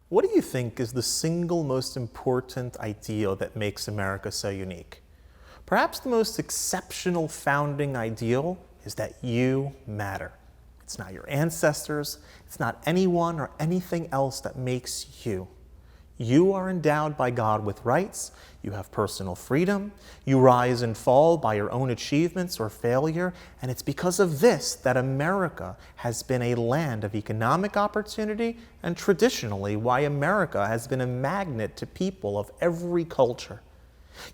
What do you think is the single most important ideal that makes America so unique? Perhaps the most exceptional founding ideal is that you matter. It's not your ancestors, it's not anyone or anything else that makes you. You are endowed by God with rights, you have personal freedom, you rise and fall by your own achievements or failure, and it's because of this that America has been a land of economic opportunity and traditionally why America has been a magnet to people of every culture.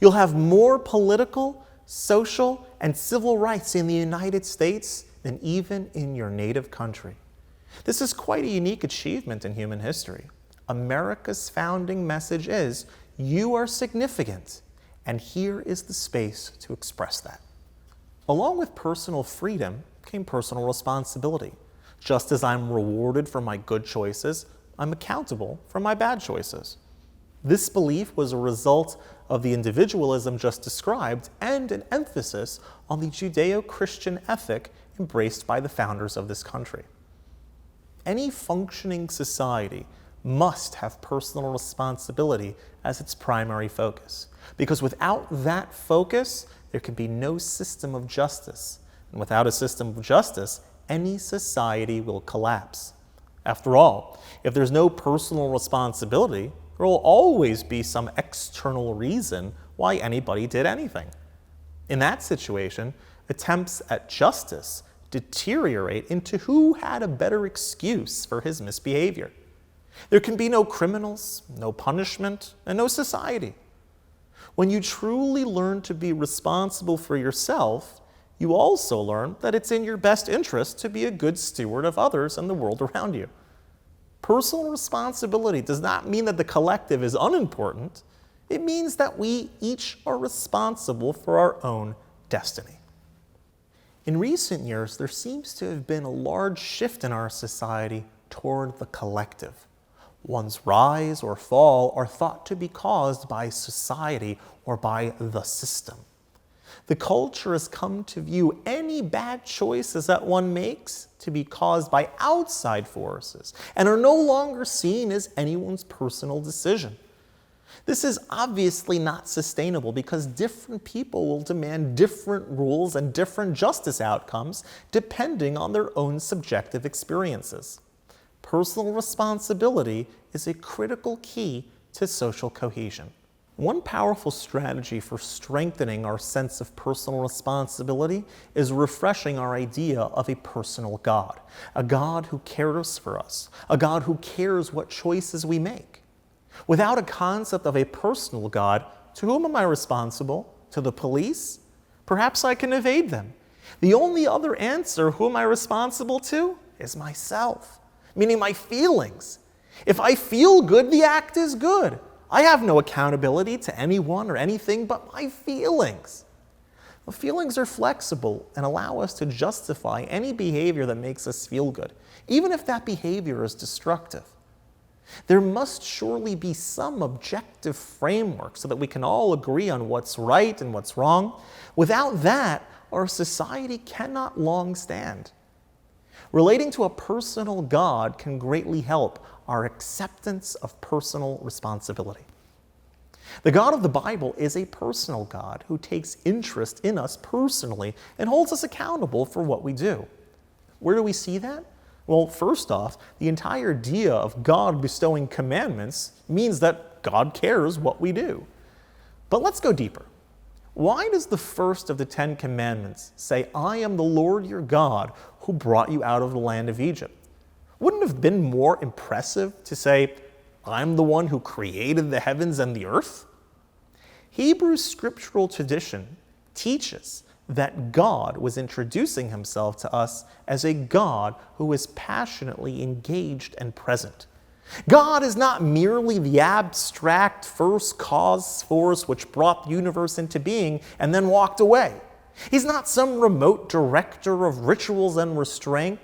You'll have more political, social, and civil rights in the United States than even in your native country. This is quite a unique achievement in human history. America's founding message is, you are significant, and here is the space to express that. Along with personal freedom came personal responsibility. Just as I'm rewarded for my good choices, I'm accountable for my bad choices. This belief was a result of the individualism just described and an emphasis on the Judeo-Christian ethic embraced by the founders of this country. Any functioning society must have personal responsibility as its primary focus, because without that focus, there can be no system of justice. And without a system of justice, any society will collapse. After all, if there's no personal responsibility, there will always be some external reason why anybody did anything. In that situation, attempts at justice deteriorate into who had a better excuse for his misbehavior. There can be no criminals, no punishment, and no society. When you truly learn to be responsible for yourself, you also learn that it's in your best interest to be a good steward of others and the world around you. Personal responsibility does not mean that the collective is unimportant. It means that we each are responsible for our own destiny. In recent years, there seems to have been a large shift in our society toward the collective. One's rise or fall are thought to be caused by society or by the system. The culture has come to view any bad choices that one makes to be caused by outside forces and are no longer seen as anyone's personal decision. This is obviously not sustainable because different people will demand different rules and different justice outcomes depending on their own subjective experiences. Personal responsibility is a critical key to social cohesion. One powerful strategy for strengthening our sense of personal responsibility is refreshing our idea of a personal God, a God who cares for us, a God who cares what choices we make. Without a concept of a personal God, to whom am I responsible? To the police? Perhaps I can evade them. The only other answer, who am I responsible to, is myself. Meaning my feelings. If I feel good, the act is good. I have no accountability to anyone or anything but my feelings. The feelings are flexible and allow us to justify any behavior that makes us feel good, even if that behavior is destructive. There must surely be some objective framework so that we can all agree on what's right and what's wrong. Without that, our society cannot long stand. Relating to a personal God can greatly help our acceptance of personal responsibility. The God of the Bible is a personal God who takes interest in us personally and holds us accountable for what we do. Where do we see that? Well, first off, the entire idea of God bestowing commandments means that God cares what we do. But let's go deeper. Why does the first of the 10 Commandments say, I am the Lord your God who brought you out of the land of Egypt? Wouldn't it have been more impressive to say, I'm the one who created the heavens and the earth? Hebrew scriptural tradition teaches that God was introducing himself to us as a God who is passionately engaged and present. God is not merely the abstract first cause force which brought the universe into being and then walked away. He's not some remote director of rituals and restraint,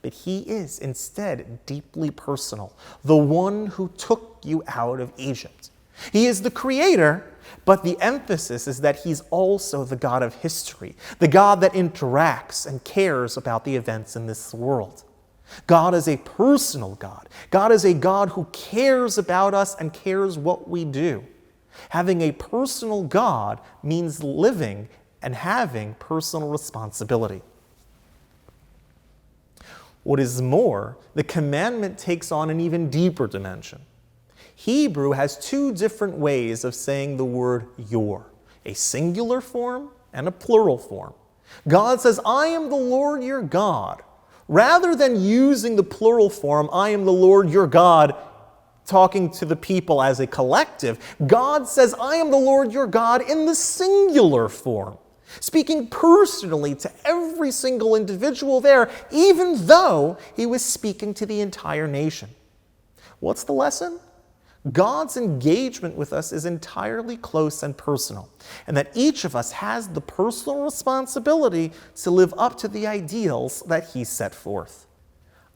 but he is instead deeply personal, the one who took you out of Egypt. He is the creator, but the emphasis is that he's also the God of history, the God that interacts and cares about the events in this world. God is a personal God. God is a God who cares about us and cares what we do. Having a personal God means living and having personal responsibility. What is more, the commandment takes on an even deeper dimension. Hebrew has two different ways of saying the word your, a singular form and a plural form. God says, I am the Lord your God. Rather than using the plural form, I am the Lord your God, talking to the people as a collective, God says, I am the Lord your God in the singular form, speaking personally to every single individual there, even though he was speaking to the entire nation. What's the lesson? God's engagement with us is entirely close and personal, and that each of us has the personal responsibility to live up to the ideals that he set forth.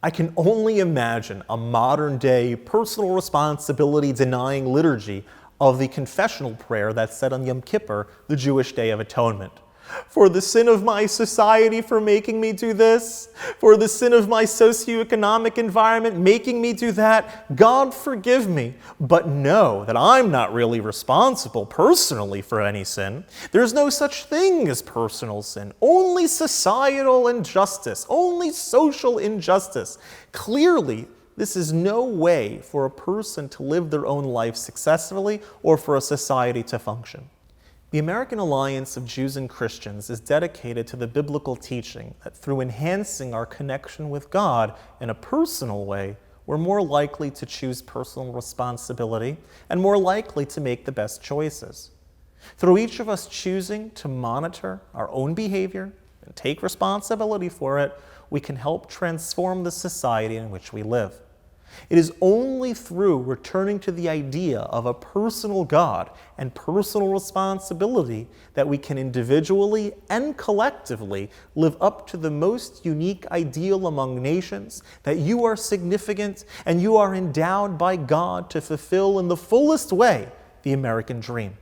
I can only imagine a modern-day personal responsibility denying liturgy of the confessional prayer that's said on Yom Kippur, the Jewish Day of Atonement. For the sin of my society for making me do this, for the sin of my socioeconomic environment making me do that, God forgive me, but know that I'm not really responsible personally for any sin. There's no such thing as personal sin, only societal injustice, only social injustice. Clearly, this is no way for a person to live their own life successfully or for a society to function. The American Alliance of Jews and Christians is dedicated to the biblical teaching that through enhancing our connection with God in a personal way, we're more likely to choose personal responsibility and more likely to make the best choices. Through each of us choosing to monitor our own behavior and take responsibility for it, we can help transform the society in which we live. It is only through returning to the idea of a personal God and personal responsibility that we can individually and collectively live up to the most unique ideal among nations, that you are significant and you are endowed by God to fulfill in the fullest way the American dream.